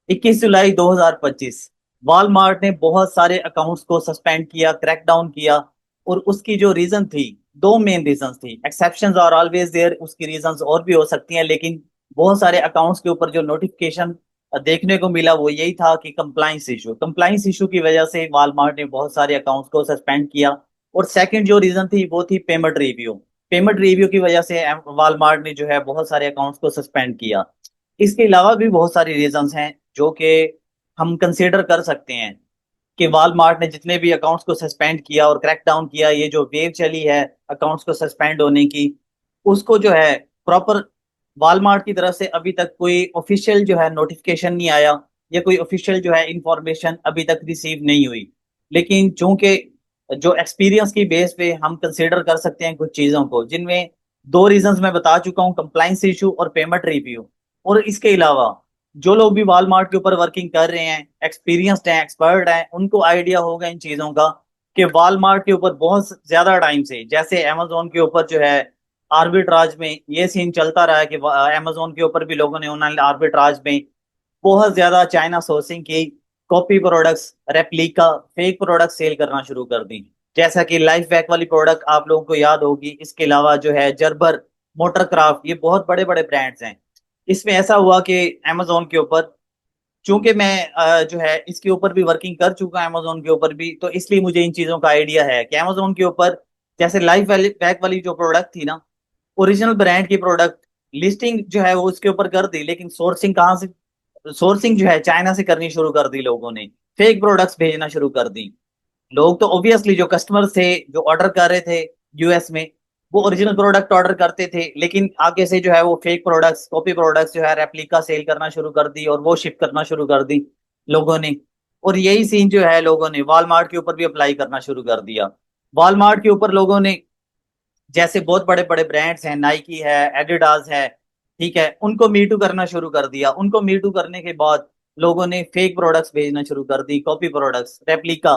21 जुलाई 2025 Walmart ने बहुत सारे अकाउंट्स को सस्पेंड किया, क्रैकडाउन किया। और उसकी जो रीजन थी, दो मेन रीजंस थी। एक्सेप्शंस आर ऑलवेज देयर, उसकी रीजंस और भी हो सकती हैं, लेकिन बहुत सारे अकाउंट्स के ऊपर जो नोटिफिकेशन देखने को मिला वो यही था कि कंप्लाइंस इशू की वजह से वॉलमार्ट ने बहुत सारे अकाउंट्स को सस्पेंड किया। और सेकंड जो रीजन थी वो थी पेमेंट रिव्यू की वजह से वॉलमार्ट ने जो है बहुत सारे अकाउंट्स को सस्पेंड किया। इसके अलावा भी बहुत सारी रीजंस हैं जो कि हम कंसीडर कर सकते हैं कि वॉलमार्ट ने जितने भी अकाउंट्स को सस्पेंड किया और क्रैकडाउन किया, ये जो वेव चली है अकाउंट्स को सस्पेंड होने की, उसको जो है प्रॉपर वॉलमार्ट की तरफ से अभी तक कोई ऑफिशियल जो है नोटिफिकेशन नहीं आया, या कोई ऑफिशियल जो है इंफॉर्मेशन अभी तक रिसीव नहीं हुई। लेकिन चूंकि जो एक्सपीरियंस की बेस पे हम कंसीडर कर सकते हैं कुछ चीजों को, जिनमें दो रीजंस मैं बता चुका हूँ, कंप्लाइंस इशू और पेमेंट रिव्यू। और इसके अलावा जो लोग भी वॉलमार्ट के ऊपर वर्किंग कर रहे हैं, एक्सपीरियंस्ड हैं, एक्सपर्ट हैं, उनको आइडिया होगा इन चीजों का कि वॉलमार्ट के ऊपर बहुत ज्यादा टाइम से, जैसे अमेजोन के ऊपर जो है आर्बिट्राज में ये सीन चलता रहा है कि अमेजोन के ऊपर भी लोगों ने ऑनलाइन आर्बिट्राज में बहुत ज्यादा चाइना सोर्सिंग की, copy products, replica, fake product sale करना शुरू कर दी। जैसा कि लाइफ बैक वाली प्रोडक्ट आप लोगों को याद होगी। इसके अलावा जो है जर्बर, मोटरक्राफ्ट, ये बहुत बड़े बड़े ब्रांड्स हैं। इसमें ऐसा हुआ कि अमेजोन के ऊपर, चूंकि मैं जो है इसके ऊपर भी वर्किंग कर चुका हूं अमेजोन के ऊपर भी, तो इसलिए मुझे इन चीजों का आइडिया है कि अमेजोन के ऊपर जैसे लाइफ वाली बैक वाली जो प्रोडक्ट थी ना, ओरिजिनल ब्रांड की प्रोडक्ट लिस्टिंग जो है वो उसके ऊपर कर दी, लेकिन सोर्सिंग कहाँ से, सोर्सिंग जो है चाइना से करनी शुरू कर दी लोगों ने। फेक प्रोडक्ट्स भेजना शुरू कर दी। लोग तो ऑब्वियसली जो कस्टमर थे जो ऑर्डर कर रहे थे यूएस में, वो ओरिजिनल प्रोडक्ट ऑर्डर करते थे, लेकिन आगे से जो है वो फेक प्रोडक्ट्स, कॉपी प्रोडक्ट्स जो है रेप्लिका सेल करना शुरू कर दी और वो शिप करना शुरू कर दी लोगों ने। और यही सीन जो है लोगों ने वॉलमार्ट के ऊपर भी अप्लाई करना शुरू कर दिया। वॉलमार्ट के ऊपर लोगों ने, जैसे बहुत बड़े बड़े ब्रांड्स हैं, नाइकी है, एडिडास है, ठीक है, उनको मीटू करना शुरू कर दिया। उनको मीटू करने के बाद लोगों ने फेक प्रोडक्ट्स भेजना शुरू कर दी, कॉपी प्रोडक्ट्स, रेप्लिका,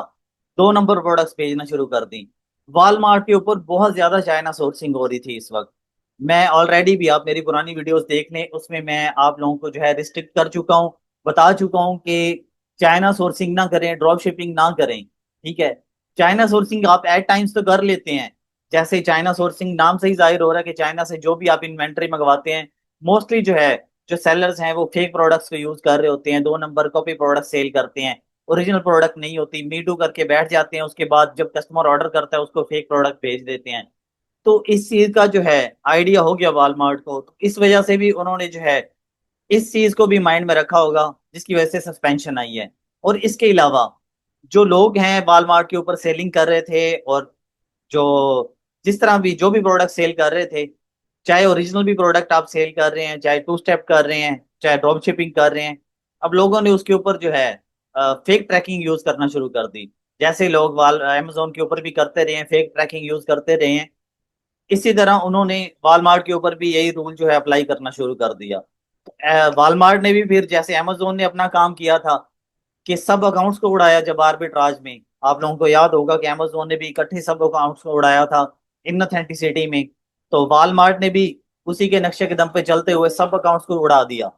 दो नंबर प्रोडक्ट्स भेजना शुरू कर दी। वॉलमार्ट के ऊपर बहुत ज्यादा चाइना सोर्सिंग हो रही थी इस वक्त। मैं ऑलरेडी भी, आप मेरी पुरानी वीडियोस देख लें, उसमें मैं आप लोगों को जो है रिस्ट्रिक्ट कर चुका हूँ, बता चुका हूँ कि चाइना सोर्सिंग ना करें, ड्रॉप शिपिंग ना करें। ठीक है, चाइना सोर्सिंग आप एट टाइम्स तो कर लेते हैं। जैसे चाइना सोर्सिंग नाम से ही जाहिर हो रहा है कि चाइना से जो भी आप इन्वेंट्री मंगवाते हैं, मोस्टली जो है जो सेलर्स हैं वो फेक प्रोडक्ट्स को यूज कर रहे होते हैं, दो नंबर कॉपी प्रोडक्ट सेल करते हैं, ओरिजिनल प्रोडक्ट नहीं होती, मीटू करके बैठ जाते हैं। उसके बाद जब कस्टमर ऑर्डर करता है उसको फेक प्रोडक्ट भेज देते हैं। तो इस चीज का जो है आइडिया हो गया वॉलमार्ट को, तो इस वजह से भी उन्होंने जो है इस चीज को भी माइंड में रखा होगा, जिसकी वजह से सस्पेंशन आई है। और इसके अलावा जो लोग हैं वॉलमार्ट के ऊपर सेलिंग कर रहे थे, और जो जिस तरह भी जो भी प्रोडक्ट सेल कर रहे थे, चाहे ओरिजिनल भी प्रोडक्ट आप सेल कर रहे हैं, चाहे टू स्टेप कर रहे हैं, चाहे ड्रॉप शिपिंग कर रहे हैं, अब लोगों ने उसके ऊपर जो है फेक ट्रैकिंग यूज करना शुरू कर दी। जैसे लोग वाल अमेजोन के ऊपर भी करते रहे हैं, फेक ट्रैकिंग यूज करते रहे हैं, इसी तरह उन्होंने वॉलमार्ट के ऊपर भी यही रूल जो है अप्लाई करना शुरू कर दिया। वॉलमार्ट ने भी फिर जैसे अमेजोन ने अपना काम किया था कि सब अकाउंट्स को उड़ाया, जब आर्बिट्राज में आप लोगों को याद होगा कि अमेजोन ने भी इकट्ठे सब अकाउंट्स को उड़ाया था इनऑथेंटिसिटी में, तो वॉलमार्ट ने भी उसी के नक्शे कदम पे चलते हुए सब अकाउंट्स को उड़ा दिया।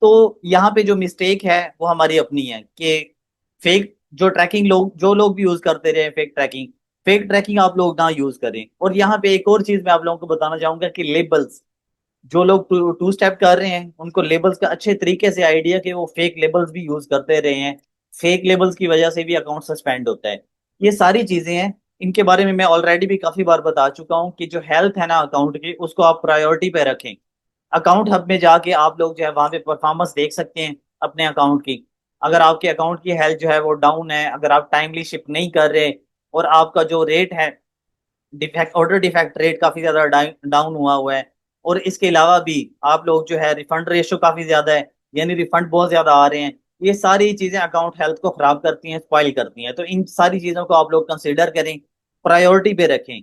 तो यहाँ पे जो मिस्टेक है वो हमारी अपनी है कि फेक जो ट्रैकिंग लोग, जो लोग भी यूज करते रहे फेक ट्रैकिंग आप लोग ना यूज करें। और यहाँ पे एक और चीज मैं आप लोगों को बताना चाहूंगा कि लेबल्स, जो लोग टू स्टेप कर रहे हैं उनको लेबल्स का अच्छे तरीके से आइडिया कि वो फेक लेबल्स भी यूज करते रहे हैं। फेक लेबल्स की वजह से भी अकाउंट सस्पेंड होता है। ये सारी चीजें हैं, इनके बारे में मैं ऑलरेडी भी काफी बार बता चुका हूँ कि जो हेल्थ है ना अकाउंट की, उसको आप प्रायोरिटी पे रखें। अकाउंट हब में जाके आप लोग जो है वहां पे परफॉर्मेंस देख सकते हैं अपने अकाउंट की। अगर आपके अकाउंट की हेल्थ जो है वो डाउन है, अगर आप टाइमली शिप नहीं कर रहे, और आपका जो रेट है, डिफेक्ट, ऑर्डर डिफेक्ट रेट काफी ज्यादा डाउन हुआ हुआ है, और इसके अलावा भी आप लोग जो है रिफंड रेशियो काफी ज्यादा है, यानी रिफंड बहुत ज्यादा आ रहे हैं, ये सारी चीजें अकाउंट हेल्थ को खराब करती हैं, स्पॉइल करती हैं। तो इन सारी चीजों को आप लोग कंसिडर करें, प्रायोरिटी पे रखें।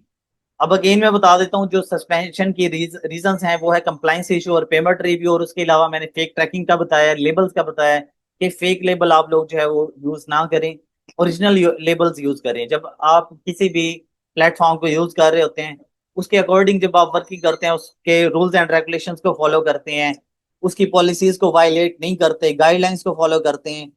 अब अगेन मैं बता देता हूँ जो सस्पेंशन की रीजंस हैं वो है कंप्लाइंस इशू और पेमेंट रिव्यू, और उसके अलावा मैंने फेक ट्रैकिंग का बताया, लेबल्स का बताया कि फेक लेबल आप लोग जो है वो यूज ना करें, ओरिजिनल लेबल्स यूज करें। जब आप किसी भी प्लेटफॉर्म को यूज कर रहे होते हैं, उसके अकॉर्डिंग जब आप वर्किंग करते हैं, उसके रूल्स एंड रेगुलेशंस को फॉलो करते हैं, उसकी पॉलिसीज को वायलेट नहीं करते, गाइडलाइंस को फॉलो करते हैं,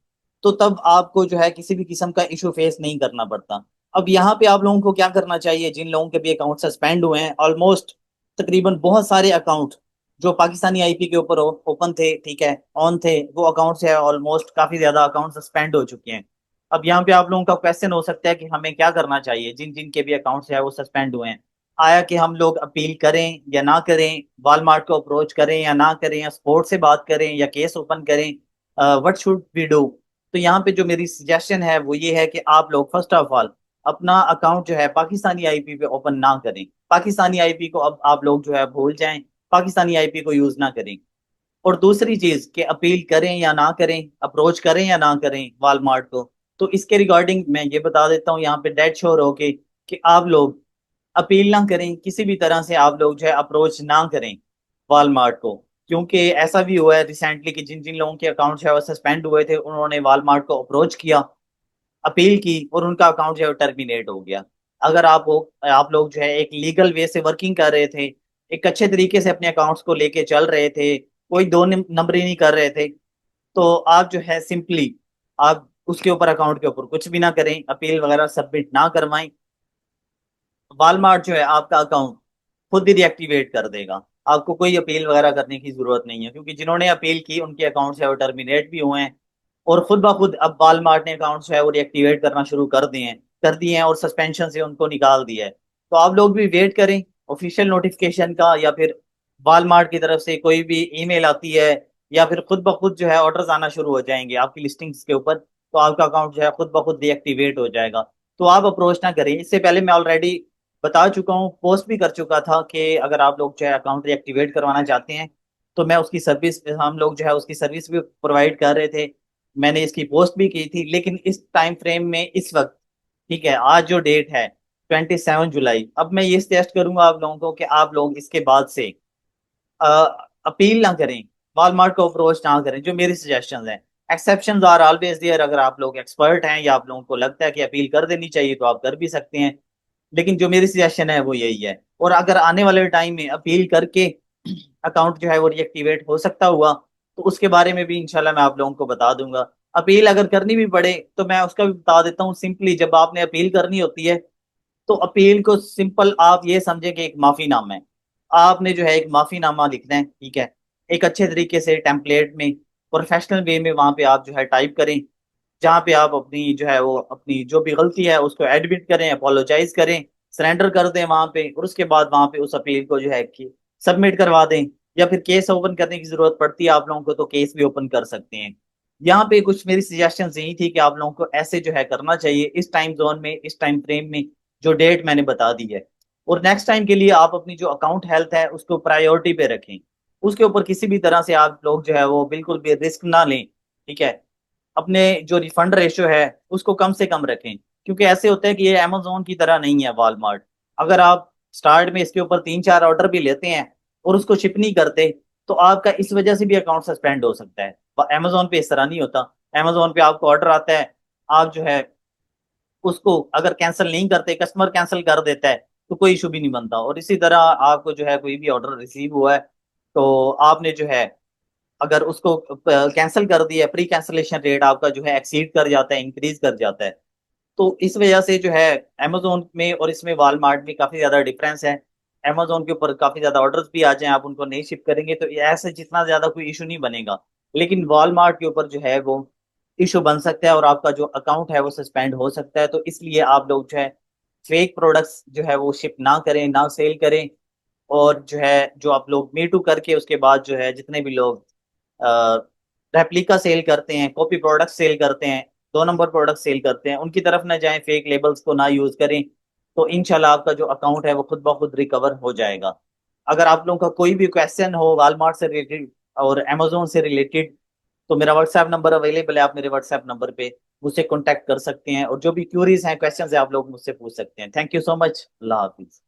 तो तब आपको जो है किसी भी किस्म का इशू फेस नहीं करना पड़ता। अब यहाँ पे आप लोगों को क्या करना चाहिए, जिन लोगों के भी अकाउंट सस्पेंड हुए हैं, ऑलमोस्ट तकरीबन बहुत सारे अकाउंट जो पाकिस्तानी आईपी के ऊपर ओपन थे, ठीक है, ऑन थे, वो अकाउंट्स है ऑलमोस्ट काफी ज्यादा अकाउंट सस्पेंड हो चुके हैं। अब यहाँ पे आप लोगों का क्वेश्चन हो सकता है कि हमें क्या करना चाहिए जिन जिन के भी अकाउंट्स है वो सस्पेंड हुए हैं। आया कि हम लोग अपील करें या ना करें, वॉलमार्ट को अप्रोच करें या ना करें, या स्पोर्ट से बात करें या केस ओपन करें, व्हाट शुड वी डू? तो यहाँ पे जो मेरी सजेशन है वो ये है कि आप लोग फर्स्ट ऑफ ऑल अपना अकाउंट जो है पाकिस्तानी आईपी पे ओपन ना करें। पाकिस्तानी आईपी को अब आप लोग जो है भूल जाएं, पाकिस्तानी आईपी को यूज ना करें। और दूसरी चीज कि अपील करें या ना करें, अप्रोच करें या ना करें वॉलमार्ट को, तो इसके रिगार्डिंग मैं ये बता देता हूँ यहाँ पे डेड श्योर हो के कि आप लोग अपील ना करें, किसी भी तरह से आप लोग जो है अप्रोच ना करें वॉलमार्ट को। क्योंकि ऐसा भी हुआ है रिसेंटली कि जिन जिन लोगों के अकाउंट है वो सस्पेंड हुए थे, उन्होंने वॉलमार्ट को अप्रोच किया, अपील की, और उनका अकाउंट जो है टर्मिनेट हो गया। अगर आप लोग जो है एक लीगल वे से वर्किंग कर रहे थे, एक अच्छे तरीके से अपने अकाउंट्स को लेके चल रहे थे, कोई दो नंबरी नहीं कर रहे थे, तो आप जो है सिंपली आप उसके ऊपर अकाउंट के ऊपर कुछ भी ना करें, अपील वगैरह सबमिट ना करवाएं। वॉलमार्ट जो है आपका अकाउंट खुद ही डीएक्टिवेट कर देगा। आपको कोई अपील वगैरह करने की जरूरत नहीं है, क्योंकि जिन्होंने अपील की उनके अकाउंट्स है वो टर्मिनेट भी हुए हैं। और खुद ब खुद अब वॉलमार्ट ने अकाउंट्स जो है वो डीएक्टिवेट करना शुरू कर दिए हैं और सस्पेंशन से उनको निकाल दिया है। तो आप लोग भी वेट करें ऑफिशियल नोटिफिकेशन का, या फिर वॉलमार्ट की तरफ से कोई भी ईमेल आती है, या फिर खुद ब खुद जो है ऑर्डर्स आना शुरू हो जाएंगे आपकी लिस्टिंग्स के ऊपर, तो आपका अकाउंट जो है खुद ब खुद डीएक्टिवेट हो जाएगा। तो आप अप्रोच ना करें। इससे पहले मैं ऑलरेडी बता चुका हूँ, पोस्ट भी कर चुका था कि अगर आप लोग जो है अकाउंट रीएक्टिवेट करवाना चाहते हैं तो मैं उसकी सर्विस, हम लोग जो है उसकी सर्विस भी प्रोवाइड कर रहे थे। मैंने इसकी पोस्ट भी की थी, लेकिन इस टाइम फ्रेम में इस वक्त, ठीक है, आज जो डेट है 27 जुलाई, अब मैं ये सजेस्ट करूंगा आप लोगों को कि आप लोग इसके बाद से अपील ना करें, वॉलमार्ट को अप्रोच ना करें, जो मेरी सजेशन है। एक्सेप्शंस आर ऑलवेज देयर, अगर आप लोग एक्सपर्ट हैं या आप लोगों को लगता है कि अपील कर देनी चाहिए तो आप कर भी सकते हैं, लेकिन जो मेरी सजेशन है वो यही है। और अगर आने वाले टाइम में अपील करके अकाउंट जो है वो रिएक्टिवेट हो सकता हुआ, तो उसके बारे में भी इंशाल्लाह मैं आप लोगों को बता दूंगा। अपील अगर करनी भी पड़े तो मैं उसका भी बता देता हूँ। सिंपली जब आपने अपील करनी होती है, तो अपील को सिंपल आप ये समझे कि एक माफीनामा है। आपने जो है एक माफीनामा लिखना है, ठीक है, एक अच्छे तरीके से टेम्पलेट में, प्रोफेशनल वे में वहां पे आप जो है टाइप करें, जहाँ पे आप अपनी जो है वो अपनी जो भी गलती है उसको एडमिट करें, अपोलोजाइज करें, सरेंडर कर दें वहां पे, और उसके बाद वहां पे उस अपील को जो है कि सबमिट करवा दें। या फिर केस ओपन करने की जरूरत पड़ती है आप लोगों को तो केस भी ओपन कर सकते हैं। यहाँ पे कुछ मेरी सजेशन यही थी कि आप लोगों को ऐसे जो है करना चाहिए इस टाइम जोन में, इस टाइम फ्रेम में, जो डेट मैंने बता दी है। और नेक्स्ट टाइम के लिए आप अपनी जो अकाउंट हेल्थ है उसको प्रायोरिटी पे रखें, उसके ऊपर किसी भी तरह से आप लोग जो है वो बिल्कुल भी रिस्क ना लें, ठीक है। अपने जो रिफंड रेशियो है उसको कम से कम रखें, क्योंकि ऐसे होता है कि ये अमेजोन की तरह नहीं है वॉलमार्ट। अगर आप स्टार्ट में इसके ऊपर 3-4 ऑर्डर भी लेते हैं और उसको शिप नहीं करते, तो आपका इस वजह से भी अकाउंट सस्पेंड हो सकता है। अमेजोन पे इस तरह नहीं होता। अमेजोन पे आपको ऑर्डर आता है, आप जो है उसको अगर कैंसिल नहीं करते, कस्टमर कैंसिल कर देता है, तो कोई इशू भी नहीं बनता। और इसी तरह आपको जो है कोई भी ऑर्डर रिसीव हुआ है, तो आपने जो है अगर उसको कैंसिल कर दिया, प्री कैंसिलेशन रेट आपका जो है एक्सीड कर जाता है, इंक्रीज कर जाता है। तो इस वजह से जो है अमेजोन में और इसमें वॉलमार्ट में काफी ज्यादा डिफरेंस है। अमेजोन के ऊपर काफी ज्यादा ऑर्डर्स भी आ जाएं, आप उनको नहीं शिप करेंगे तो ऐसे जितना ज्यादा कोई इशू नहीं बनेगा। लेकिन वॉलमार्ट के ऊपर जो है वो इशू बन सकता है और आपका जो अकाउंट है वो सस्पेंड हो सकता है। तो इसलिए आप लोग जो है फेक प्रोडक्ट्स जो है वो शिप ना करें, ना सेल करें। और जो है जो आप लोग मी टू करके उसके बाद जो है जितने भी लोग रेप्लिका सेल करते हैं, कॉपी प्रोडक्ट सेल करते हैं, 2 नंबर प्रोडक्ट सेल करते हैं, उनकी तरफ ना जाएं, फेक लेबल्स को ना यूज करें। तो इंशाल्लाह आपका जो अकाउंट है वो खुद ब खुद रिकवर हो जाएगा। अगर आप लोगों का कोई भी क्वेश्चन हो वॉलमार्ट से रिलेटेड और अमेजोन से रिलेटेड, तो मेरा व्हाट्सएप नंबर अवेलेबल है, आप मेरे व्हाट्सएप नंबर पे मुझसे कॉन्टैक्ट कर सकते हैं, और जो भी क्यूरीज हैं, क्वेश्चन है, आप लोग मुझसे पूछ सकते हैं। Thank you so much. Allah Hafiz.